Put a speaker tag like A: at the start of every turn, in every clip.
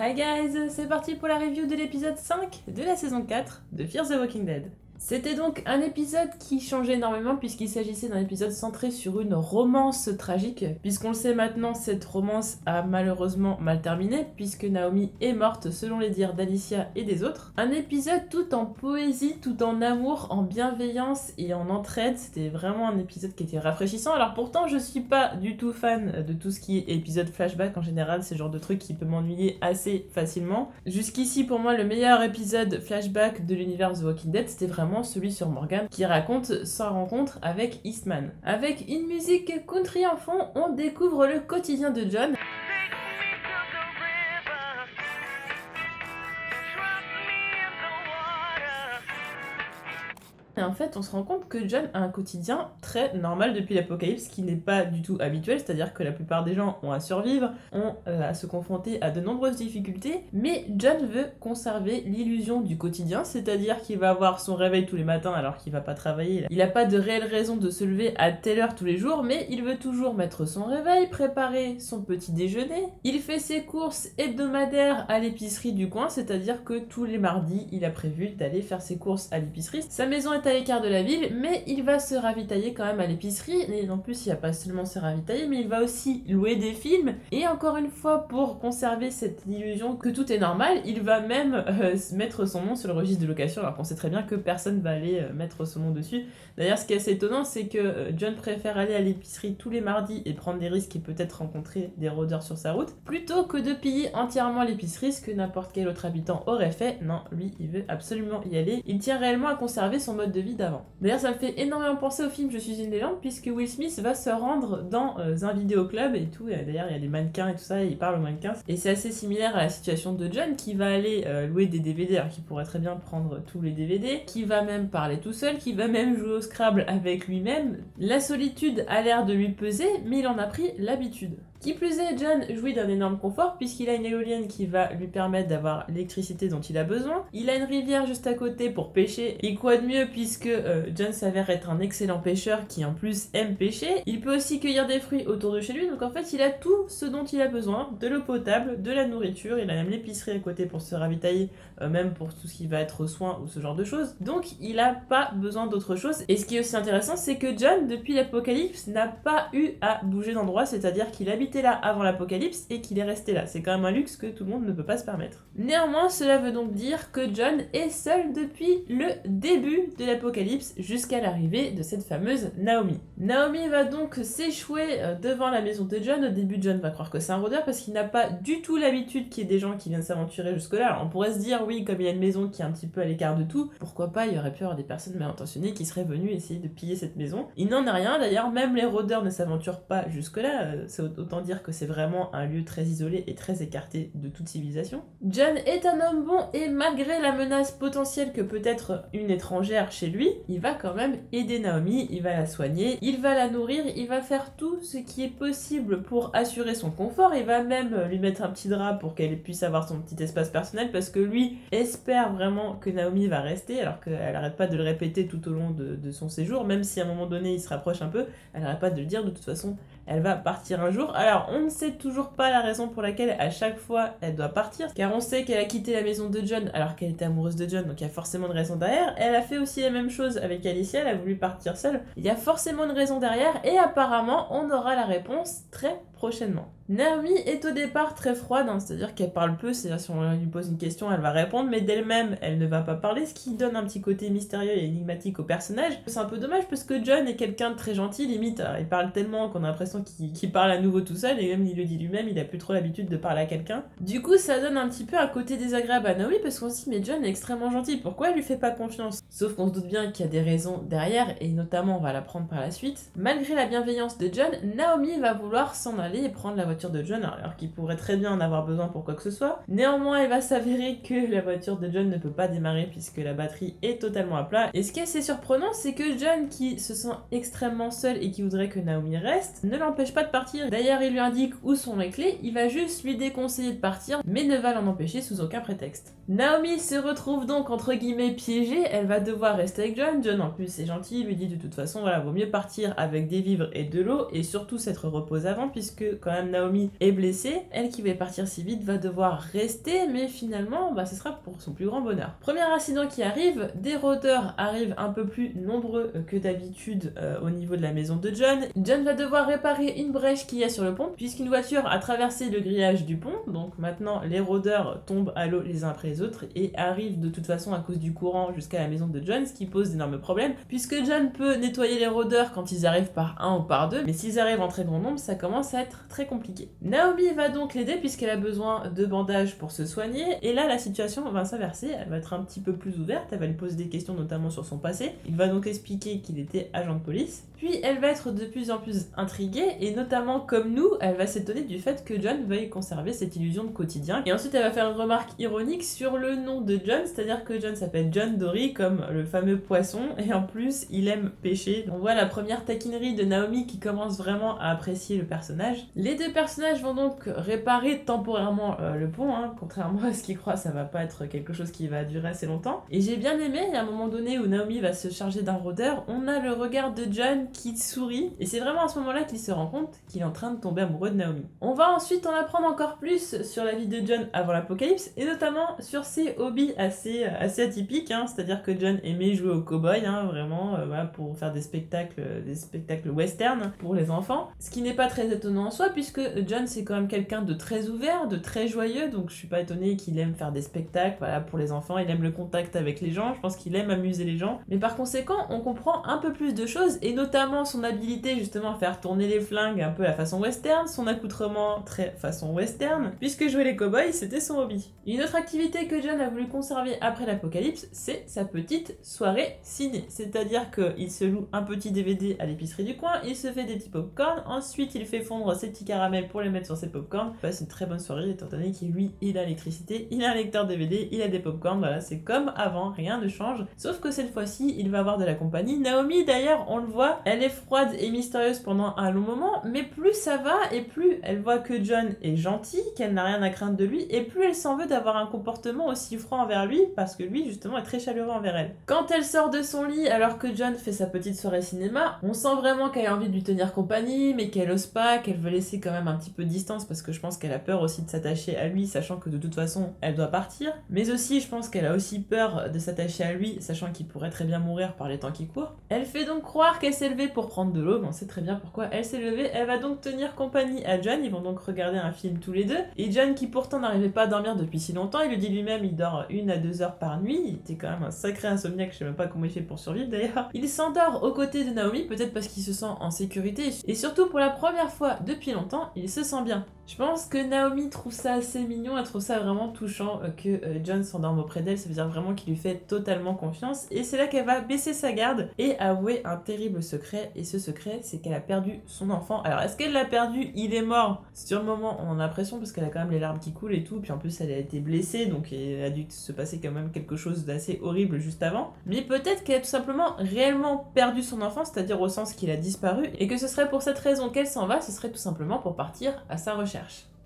A: Hi guys, c'est parti pour la review de l'épisode 5 de la saison 4 de Fear the Walking Dead. C'était donc un épisode qui changeait énormément puisqu'il s'agissait d'un épisode centré sur une romance tragique. Puisqu'on le sait maintenant, cette romance a malheureusement mal terminé puisque Naomi est morte selon les dires d'Alicia et des autres. Un épisode tout en poésie, tout en amour, en bienveillance et en entraide. C'était vraiment un épisode qui était rafraîchissant. Alors pourtant, je suis pas du tout fan de tout ce qui est épisode flashback en général. C'est le genre de truc qui peut m'ennuyer assez facilement. Jusqu'ici, pour moi, le meilleur épisode flashback de l'univers The Walking Dead, c'était vraiment celui sur Morgan qui raconte sa rencontre avec Eastman. Avec une musique country en fond, on découvre le quotidien de John. Et en fait, on se rend compte que John a un quotidien très normal depuis l'apocalypse, qui n'est pas du tout habituel, c'est-à-dire que la plupart des gens ont à survivre, ont à se confronter à de nombreuses difficultés, mais John veut conserver l'illusion du quotidien, c'est-à-dire qu'il va avoir son réveil tous les matins alors qu'il va pas travailler. Il n'a pas de réelle raison de se lever à telle heure tous les jours, mais il veut toujours mettre son réveil, préparer son petit déjeuner. Il fait ses courses hebdomadaires à l'épicerie du coin, c'est-à-dire que tous les mardis, il a prévu d'aller faire ses courses à l'épicerie. Sa maison est à l'écart de la ville, mais il va se ravitailler quand même à l'épicerie, et en plus il va pas seulement se ravitailler, mais il va aussi louer des films, et encore une fois, pour conserver cette illusion que tout est normal, il va même mettre son nom sur le registre de location, alors qu'on sait très bien que personne va aller mettre son nom dessus. D'ailleurs, ce qui est assez étonnant, c'est que John préfère aller à l'épicerie tous les mardis et prendre des risques et peut-être rencontrer des rôdeurs sur sa route, plutôt que de piller entièrement l'épicerie, ce que n'importe quel autre habitant aurait fait. Non, lui, il veut absolument y aller. Il tient réellement à conserver son mode de vie d'avant. D'ailleurs, ça me fait énormément penser au film Je suis une légende, puisque Will Smith va se rendre dans un vidéoclub et tout. D'ailleurs, il y a des mannequins et tout ça, et il parle aux mannequins. Et c'est assez similaire à la situation de John, qui va aller louer des DVD, alors qu'il pourrait très bien prendre tous les DVD, qui va même parler tout seul, qui va même jouer au Scrabble avec lui-même. La solitude a l'air de lui peser, mais il en a pris l'habitude. Qui plus est, John jouit d'un énorme confort puisqu'il a une éolienne qui va lui permettre d'avoir l'électricité dont il a besoin. Il a une rivière juste à côté pour pêcher. Et quoi de mieux puisque John s'avère être un excellent pêcheur qui en plus aime pêcher. Il peut aussi cueillir des fruits autour de chez lui. Donc en fait, il a tout ce dont il a besoin. De l'eau potable, de la nourriture. Il a même l'épicerie à côté pour se ravitailler, même pour tout ce qui va être soins ou ce genre de choses. Donc il a pas besoin d'autre chose. Et ce qui est aussi intéressant, c'est que John, depuis l'apocalypse, n'a pas eu à bouger d'endroit. C'est-à-dire qu'il habite là avant l'apocalypse et qu'il est resté là. C'est quand même un luxe que tout le monde ne peut pas se permettre. Néanmoins, cela veut donc dire que John est seul depuis le début de l'apocalypse jusqu'à l'arrivée de cette fameuse Naomi. Naomi va donc s'échouer devant la maison de John. Au début, John va croire que c'est un rôdeur parce qu'il n'a pas du tout l'habitude qu'il y ait des gens qui viennent s'aventurer jusque-là. Alors, on pourrait se dire, oui, comme il y a une maison qui est un petit peu à l'écart de tout, pourquoi pas, il y aurait pu y avoir des personnes mal intentionnées qui seraient venues essayer de piller cette maison. Il n'en est rien, d'ailleurs, même les rôdeurs ne s'aventurent pas jusque-là. C'est autant dire que c'est vraiment un lieu très isolé et très écarté de toute civilisation. John est un homme bon et malgré la menace potentielle que peut être une étrangère chez lui, il va quand même aider Naomi, il va la soigner, il va la nourrir, il va faire tout ce qui est possible pour assurer son confort, il va même lui mettre un petit drap pour qu'elle puisse avoir son petit espace personnel parce que lui espère vraiment que Naomi va rester alors qu'elle arrête pas de le répéter tout au long de son séjour, même si à un moment donné il se rapproche un peu, elle arrête pas de le dire, de toute façon elle va partir un jour. Alors, on ne sait toujours pas la raison pour laquelle à chaque fois elle doit partir, car on sait qu'elle a quitté la maison de John alors qu'elle était amoureuse de John, donc il y a forcément une raison derrière. Elle a fait aussi la même chose avec Alicia, elle a voulu partir seule. Il y a forcément une raison derrière, et apparemment, on aura la réponse très prochainement. Naomi est au départ très froide, c'est-à-dire qu'elle parle peu, c'est-à-dire si on lui pose une question, elle va répondre, mais d'elle-même, elle ne va pas parler, ce qui donne un petit côté mystérieux et énigmatique au personnage. C'est un peu dommage parce que John est quelqu'un de très gentil, limite, il parle tellement qu'on a l'impression qu'il parle à nouveau tout seul, et même il le dit lui-même, il a plus trop l'habitude de parler à quelqu'un. Du coup, ça donne un petit peu un côté désagréable à Naomi parce qu'on se dit, mais John est extrêmement gentil, pourquoi elle lui fait pas confiance? Sauf qu'on se doute bien qu'il y a des raisons derrière, et notamment on va l'apprendre par la suite. Malgré la bienveillance de John, Naomi va vouloir s'en aller et prendre la voiture de John, alors qu'il pourrait très bien en avoir besoin pour quoi que ce soit. Néanmoins, il va s'avérer que la voiture de John ne peut pas démarrer puisque la batterie est totalement à plat. Et ce qui est assez surprenant, c'est que John, qui se sent extrêmement seul et qui voudrait que Naomi reste, ne l'empêche pas de partir. D'ailleurs, il lui indique où sont les clés, il va juste lui déconseiller de partir, mais ne va l'en empêcher sous aucun prétexte. Naomi se retrouve donc entre guillemets piégée, elle va devoir rester avec John. John en plus est gentil, lui dit de toute façon, voilà, vaut mieux partir avec des vivres et de l'eau, et surtout s'être reposé avant, puisque puisque quand même Naomi est blessée. Elle qui va partir si vite va devoir rester, mais finalement ce sera pour son plus grand bonheur. Premier incident qui arrive, des rôdeurs arrivent un peu plus nombreux que d'habitude au niveau de la maison de John. John va devoir réparer une brèche qu'il y a sur le pont, puisqu'une voiture a traversé le grillage du pont, donc maintenant les rôdeurs tombent à l'eau les uns après les autres et arrivent de toute façon à cause du courant jusqu'à la maison de John, ce qui pose d'énormes problèmes, puisque John peut nettoyer les rôdeurs quand ils arrivent par un ou par deux, mais s'ils arrivent en très grand nombre, ça commence à être très compliqué. Naomi va donc l'aider puisqu'elle a besoin de bandages pour se soigner, et là la situation va s'inverser, elle va être un petit peu plus ouverte, elle va lui poser des questions notamment sur son passé, il va donc expliquer qu'il était agent de police, puis elle va être de plus en plus intriguée, et notamment comme nous, elle va s'étonner du fait que John veuille conserver cette illusion de quotidien, et ensuite elle va faire une remarque ironique sur le nom de John, c'est-à-dire que John s'appelle John Dory comme le fameux poisson, et en plus il aime pêcher. On voit la première taquinerie de Naomi qui commence vraiment à apprécier le personnage. Les deux personnages vont donc réparer temporairement le pont, contrairement à ce qu'ils croient, ça va pas être quelque chose qui va durer assez longtemps. Et j'ai bien aimé, à un moment donné où Naomi va se charger d'un rôdeur, on a le regard de John qui sourit, et c'est vraiment à ce moment-là qu'il se rend compte qu'il est en train de tomber amoureux de Naomi. On va ensuite en apprendre encore plus sur la vie de John avant l'apocalypse, et notamment sur ses hobbies assez atypiques, c'est-à-dire que John aimait jouer au cow-boy, vraiment, pour faire des spectacles western pour les enfants, ce qui n'est pas très étonnant en soi, puisque John c'est quand même quelqu'un de très ouvert, de très joyeux, donc je suis pas étonnée qu'il aime faire des spectacles, pour les enfants, il aime le contact avec les gens, je pense qu'il aime amuser les gens, mais par conséquent, on comprend un peu plus de choses, et notamment son habilité justement à faire tourner les flingues un peu à façon western, son accoutrement très façon western, puisque jouer les cow-boys c'était son hobby. Une autre activité que John a voulu conserver après l'apocalypse, c'est sa petite soirée ciné, c'est-à-dire qu'il se loue un petit DVD à l'épicerie du coin, il se fait des petits pop-corn, ensuite il fait fondre ses petits caramels pour les mettre sur ses pop-corn, il passe une très bonne soirée étant donné qu'il lui, il a l'électricité, il a un lecteur DVD, il a des pop-corn, voilà, c'est comme avant, rien ne change, sauf que cette fois-ci, il va avoir de la compagnie. Naomi d'ailleurs, on le voit, elle est froide et mystérieuse pendant un long moment, mais plus ça va et plus elle voit que John est gentil, qu'elle n'a rien à craindre de lui, et plus elle s'en veut d'avoir un comportement aussi froid envers lui, parce que lui justement est très chaleureux envers elle. Quand elle sort de son lit alors que John fait sa petite soirée cinéma, on sent vraiment qu'elle a envie de lui tenir compagnie, mais qu'elle ose pas, qu'elle veut laisser quand même un petit peu de distance, parce que je pense qu'elle a peur aussi de s'attacher à lui, sachant que de toute façon elle doit partir, mais aussi je pense qu'elle a aussi peur de s'attacher à lui, sachant qu'il pourrait très bien mourir par les temps qui courent. Elle fait donc croire qu'elle s'est levée pour prendre de l'eau, mais on sait très bien pourquoi elle s'est levée, elle va donc tenir compagnie à John, ils vont donc regarder un film tous les deux, et John qui pourtant n'arrivait pas à dormir depuis si longtemps, il le dit lui-même, il dort 1 à 2 heures par nuit, il était quand même un sacré insomniaque, je sais même pas comment il fait pour survivre d'ailleurs. Il s'endort aux côtés de Naomi, peut-être parce qu'il se sent en sécurité, et surtout pour la première fois depuis longtemps, il se sent bien. Je pense que Naomi trouve ça assez mignon, elle trouve ça vraiment touchant que John s'endorme auprès d'elle, ça veut dire vraiment qu'il lui fait totalement confiance, et c'est là qu'elle va baisser sa garde et avouer un terrible secret, et ce secret c'est qu'elle a perdu son enfant. Alors est-ce qu'elle l'a perdu, il est mort? Sur le moment on en a l'impression parce qu'elle a quand même les larmes qui coulent et tout, puis en plus elle a été blessée, donc il a dû se passer quand même quelque chose d'assez horrible juste avant, mais peut-être qu'elle a tout simplement réellement perdu son enfant, c'est-à-dire au sens qu'il a disparu, et que ce serait pour cette raison qu'elle s'en va, ce serait tout simplement pour partir à sa recherche.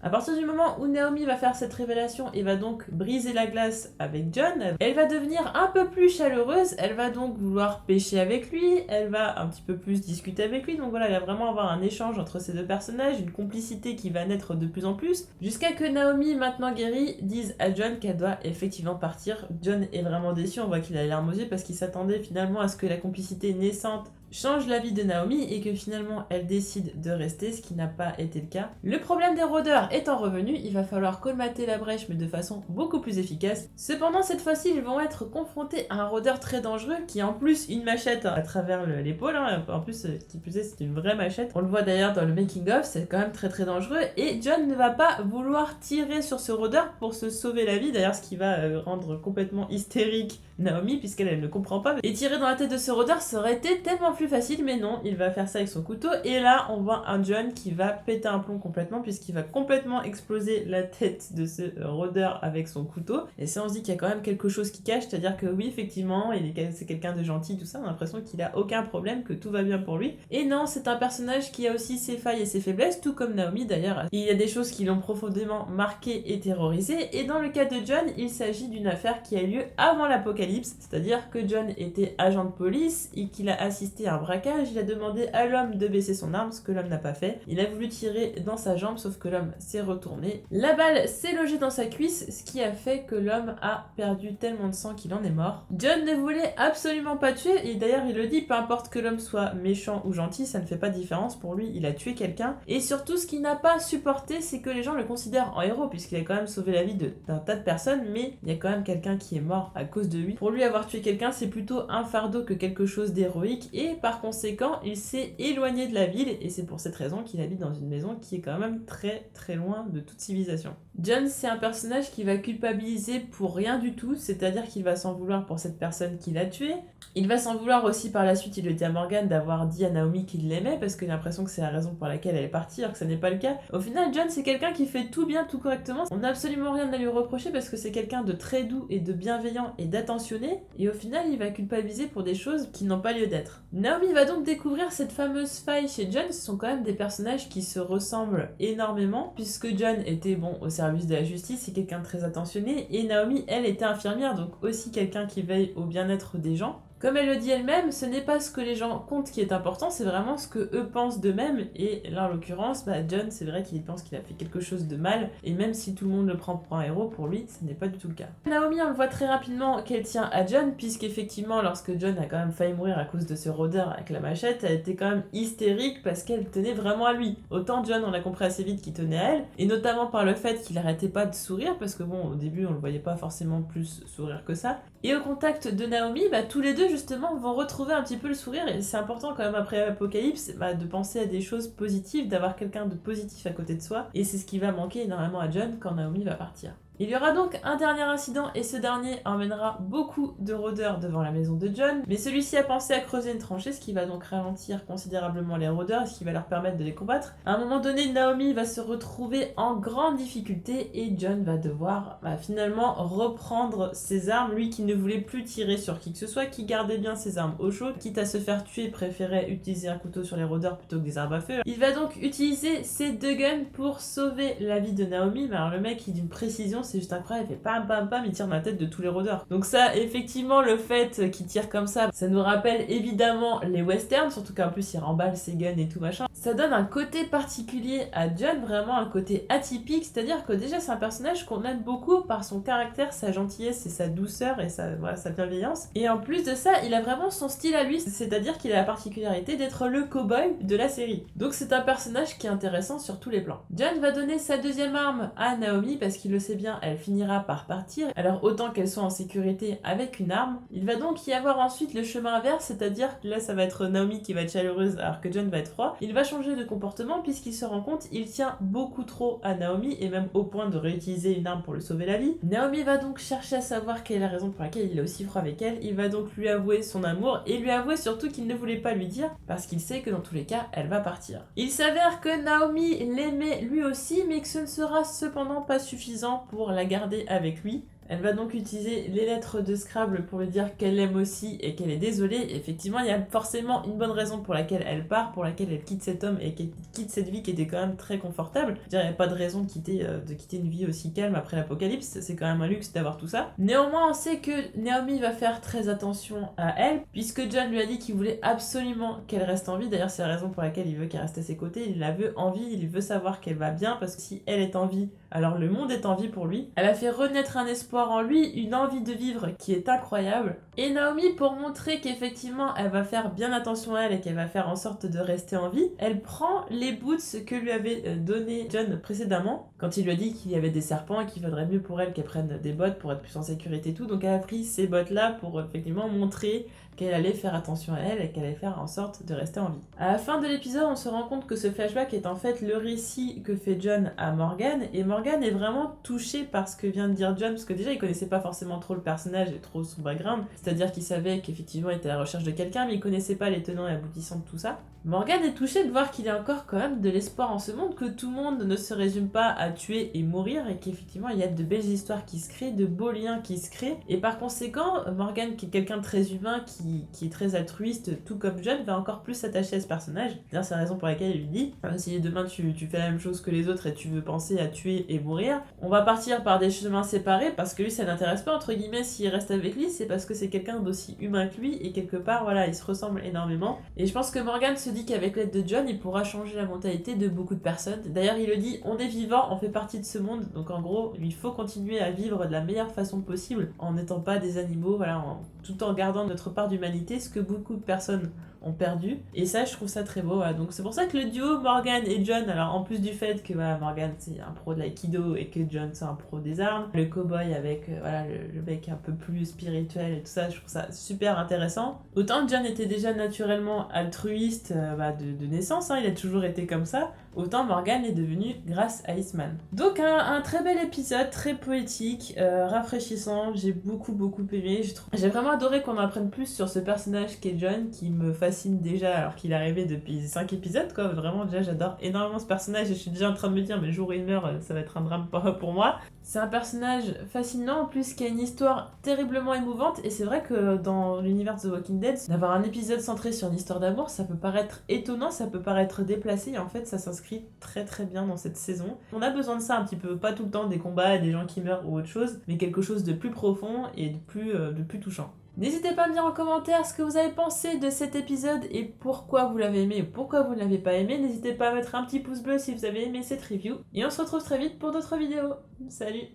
A: À partir du moment où Naomi va faire cette révélation et va donc briser la glace avec John, elle va devenir un peu plus chaleureuse, elle va donc vouloir pêcher avec lui, elle va un petit peu plus discuter avec lui, donc voilà, il va vraiment avoir un échange entre ces deux personnages, une complicité qui va naître de plus en plus, jusqu'à que Naomi, maintenant guérie, dise à John qu'elle doit effectivement partir. John est vraiment déçu, on voit qu'il a les larmes aux yeux parce qu'il s'attendait finalement à ce que la complicité naissante change la vie de Naomi et que finalement elle décide de rester, ce qui n'a pas été le cas. Le problème des rôdeurs étant revenu, il va falloir colmater la brèche mais de façon beaucoup plus efficace. Cependant cette fois-ci ils vont être confrontés à un rôdeur très dangereux qui a en plus une machette à travers l'épaule, en plus qui plus est c'est une vraie machette, on le voit d'ailleurs dans le making of, c'est quand même très très dangereux, et John ne va pas vouloir tirer sur ce rôdeur pour se sauver la vie, d'ailleurs ce qui va rendre complètement hystérique Naomi puisqu'elle ne comprend pas, et tirer dans la tête de ce rôdeur ça aurait été tellement plus facile, mais non, il va faire ça avec son couteau, et là on voit un John qui va péter un plomb complètement puisqu'il va complètement exploser la tête de ce rôdeur avec son couteau, et ça on se dit qu'il y a quand même quelque chose qui cache, c'est-à-dire que oui effectivement c'est quelqu'un de gentil, tout ça, on a l'impression qu'il a aucun problème, que tout va bien pour lui, et non, c'est un personnage qui a aussi ses failles et ses faiblesses, tout comme Naomi d'ailleurs. Il y a des choses qui l'ont profondément marqué et terrorisé, et dans le cas de John, il s'agit d'une affaire qui a eu lieu avant l'apocalypse, c'est-à-dire que John était agent de police et qu'il a assisté un braquage, il a demandé à l'homme de baisser son arme, ce que l'homme n'a pas fait. Il a voulu tirer dans sa jambe, sauf que l'homme s'est retourné. La balle s'est logée dans sa cuisse, ce qui a fait que l'homme a perdu tellement de sang qu'il en est mort. John ne voulait absolument pas tuer, et d'ailleurs il le dit, peu importe que l'homme soit méchant ou gentil, ça ne fait pas de différence. Pour lui, il a tué quelqu'un. Et surtout, ce qu'il n'a pas supporté, c'est que les gens le considèrent en héros, puisqu'il a quand même sauvé la vie d'un tas de personnes, mais il y a quand même quelqu'un qui est mort à cause de lui. Pour lui, avoir tué quelqu'un, c'est plutôt un fardeau que quelque chose d'héroïque, et par conséquent, il s'est éloigné de la ville, et c'est pour cette raison qu'il habite dans une maison qui est quand même très très loin de toute civilisation. John, c'est un personnage qui va culpabiliser pour rien du tout, c'est-à-dire qu'il va s'en vouloir pour cette personne qui l'a tué. Il va s'en vouloir aussi par la suite, il le dit à Morgan, d'avoir dit à Naomi qu'il l'aimait, parce qu'il a l'impression que c'est la raison pour laquelle elle est partie, alors que ça n'est pas le cas. Au final, John, c'est quelqu'un qui fait tout bien, tout correctement. On n'a absolument rien à lui reprocher parce que c'est quelqu'un de très doux et de bienveillant et d'attentionné, et au final, il va culpabiliser pour des choses qui n'ont pas lieu d'être. Naomi va donc découvrir cette fameuse faille chez John. Ce sont quand même des personnages qui se ressemblent énormément, puisque John était au service de la justice, c'est quelqu'un de très attentionné, et Naomi, elle, était infirmière, donc aussi quelqu'un qui veille au bien-être des gens. Comme elle le dit elle-même, ce n'est pas ce que les gens comptent qui est important, c'est vraiment ce que eux pensent d'eux-mêmes. Et là, en l'occurrence, John, c'est vrai qu'il pense qu'il a fait quelque chose de mal, et même si tout le monde le prend pour un héros, pour lui, ce n'est pas du tout le cas. Naomi, on le voit très rapidement qu'elle tient à John, puisqu'effectivement, lorsque John a quand même failli mourir à cause de ce rôdeur avec la machette, elle était quand même hystérique parce qu'elle tenait vraiment à lui. Autant John, on l'a compris assez vite qu'il tenait à elle, et notamment par le fait qu'il arrêtait pas de sourire, parce que au début, on le voyait pas forcément plus sourire que ça. Et au contact de Naomi, tous les deux justement vont retrouver un petit peu le sourire, et c'est important quand même après l'Apocalypse de penser à des choses positives, d'avoir quelqu'un de positif à côté de soi, et c'est ce qui va manquer énormément à John quand Naomi va partir. Il y aura donc un dernier incident, et ce dernier emmènera beaucoup de rôdeurs devant la maison de John, mais celui-ci a pensé à creuser une tranchée, ce qui va donc ralentir considérablement les rôdeurs, et ce qui va leur permettre de les combattre. À un moment donné, Naomi va se retrouver en grande difficulté, et John va devoir finalement reprendre ses armes, lui qui ne voulait plus tirer sur qui que ce soit, qui gardait bien ses armes au chaud, quitte à se faire tuer, préférait utiliser un couteau sur les rôdeurs plutôt que des armes à feu. Il va donc utiliser ses deux guns pour sauver la vie de Naomi, mais alors le mec il est d'une précision, c'est juste incroyable, il fait pam pam pam, il tire dans la tête de tous les rôdeurs. Donc ça, effectivement, le fait qu'il tire comme ça nous rappelle évidemment les westerns, surtout qu'en plus il remballe ses guns et tout machin. Ça donne un côté particulier à John, vraiment un côté atypique, c'est-à-dire que déjà c'est un personnage qu'on aime beaucoup par son caractère, sa gentillesse et sa douceur et sa bienveillance. Et en plus de ça, il a vraiment son style à lui, c'est-à-dire qu'il a la particularité d'être le cow-boy de la série. Donc c'est un personnage qui est intéressant sur tous les plans. John va donner sa deuxième arme à Naomi parce qu'il le sait bien, elle finira par partir, alors autant qu'elle soit en sécurité avec une arme. Il va donc y avoir ensuite le chemin inverse, c'est-à-dire que là ça va être Naomi qui va être chaleureuse alors que John va être froid. Il va changer de comportement puisqu'il se rend compte il tient beaucoup trop à Naomi et même au point de réutiliser une arme pour lui sauver la vie. Naomi va donc chercher à savoir quelle est la raison pour laquelle il est aussi froid avec elle. Il va donc lui avouer son amour et lui avouer surtout qu'il ne voulait pas lui dire parce qu'il sait que dans tous les cas elle va partir. Il s'avère que Naomi l'aimait lui aussi mais que ce ne sera cependant pas suffisant pour la garder avec lui. Elle va donc utiliser les lettres de Scrabble pour lui dire qu'elle l'aime aussi et qu'elle est désolée. Et effectivement, il y a forcément une bonne raison pour laquelle elle part, pour laquelle elle quitte cet homme et qu'elle quitte cette vie qui était quand même très confortable. Je veux dire, il n'y a pas de raison de quitter une vie aussi calme après l'apocalypse, c'est quand même un luxe d'avoir tout ça. Néanmoins, on sait que Naomi va faire très attention à elle, puisque John lui a dit qu'il voulait absolument qu'elle reste en vie. D'ailleurs, c'est la raison pour laquelle il veut qu'elle reste à ses côtés. Il la veut en vie, il veut savoir qu'elle va bien, parce que si elle est en vie, alors le monde est en vie pour lui. Elle a fait renaître un espoir en lui, une envie de vivre qui est incroyable. Et Naomi, pour montrer qu'effectivement elle va faire bien attention à elle et qu'elle va faire en sorte de rester en vie, elle prend les boots que lui avait donné John précédemment, quand il lui a dit qu'il y avait des serpents et qu'il vaudrait mieux pour elle qu'elle prenne des bottes pour être plus en sécurité et tout. Donc elle a pris ces bottes là pour effectivement montrer qu'elle allait faire attention à elle et qu'elle allait faire en sorte de rester en vie. À la fin de l'épisode, on se rend compte que ce flashback est en fait le récit que fait John à Morgan, et Morgan est vraiment touché par ce que vient de dire John, parce que déjà il connaissait pas forcément trop le personnage et trop son background, c'est-à-dire qu'il savait qu'effectivement il était à la recherche de quelqu'un, mais il connaissait pas les tenants et aboutissants de tout ça. Morgan est touché de voir qu'il y a encore quand même de l'espoir en ce monde, que tout le monde ne se résume pas à tuer et mourir, et qu'effectivement il y a de belles histoires qui se créent, de beaux liens qui se créent, et par conséquent Morgan, qui est quelqu'un de très humain, qui qui est très altruiste, tout comme Jon, va encore plus s'attacher à ce personnage. D'ailleurs, c'est la raison pour laquelle il lui dit si demain tu fais la même chose que les autres et tu veux penser à tuer et mourir, on va partir par des chemins séparés parce que lui ça n'intéresse pas, entre guillemets, s'il reste avec lui, c'est parce que c'est quelqu'un d'aussi humain que lui et quelque part, voilà, ils se ressemblent énormément. Et je pense que Morgan se dit qu'avec l'aide de Jon, il pourra changer la mentalité de beaucoup de personnes. D'ailleurs, il le dit, on est vivant, on fait partie de ce monde, donc en gros, il faut continuer à vivre de la meilleure façon possible en n'étant pas des animaux, voilà, tout en gardant notre part d'humanité, ce que beaucoup de personnes ont perdu. Et ça, je trouve ça très beau. Voilà. Donc c'est pour ça que le duo Morgan et Jon, alors en plus du fait que voilà, Morgan c'est un pro de l'aïkido et que Jon c'est un pro des armes, le cowboy avec voilà, le mec un peu plus spirituel et tout ça, je trouve ça super intéressant. Autant Jon était déjà naturellement altruiste de naissance, il a toujours été comme ça, autant Morgan est devenu grâce à Eastman. Donc un très bel épisode, très poétique, rafraîchissant, j'ai beaucoup aimé. J'ai vraiment adoré qu'on apprenne plus sur ce personnage qu'est Jon, qui me fascine déjà alors qu'il est arrivé depuis 5 épisodes, quoi. Vraiment, déjà j'adore énormément ce personnage et je suis déjà en train de me dire, mais le jour où il meurt, ça va être un drame pour moi. C'est un personnage fascinant, en plus qui a une histoire terriblement émouvante, et c'est vrai que dans l'univers de The Walking Dead, d'avoir un épisode centré sur une histoire d'amour, ça peut paraître étonnant, ça peut paraître déplacé, et en fait ça s'inscrit très bien dans cette saison. On a besoin de ça un petit peu, pas tout le temps des combats, des gens qui meurent ou autre chose, mais quelque chose de plus profond et de plus touchant. N'hésitez pas à me dire en commentaire ce que vous avez pensé de cet épisode et pourquoi vous l'avez aimé ou pourquoi vous ne l'avez pas aimé. N'hésitez pas à mettre un petit pouce bleu si vous avez aimé cette review. Et on se retrouve très vite pour d'autres vidéos. Salut!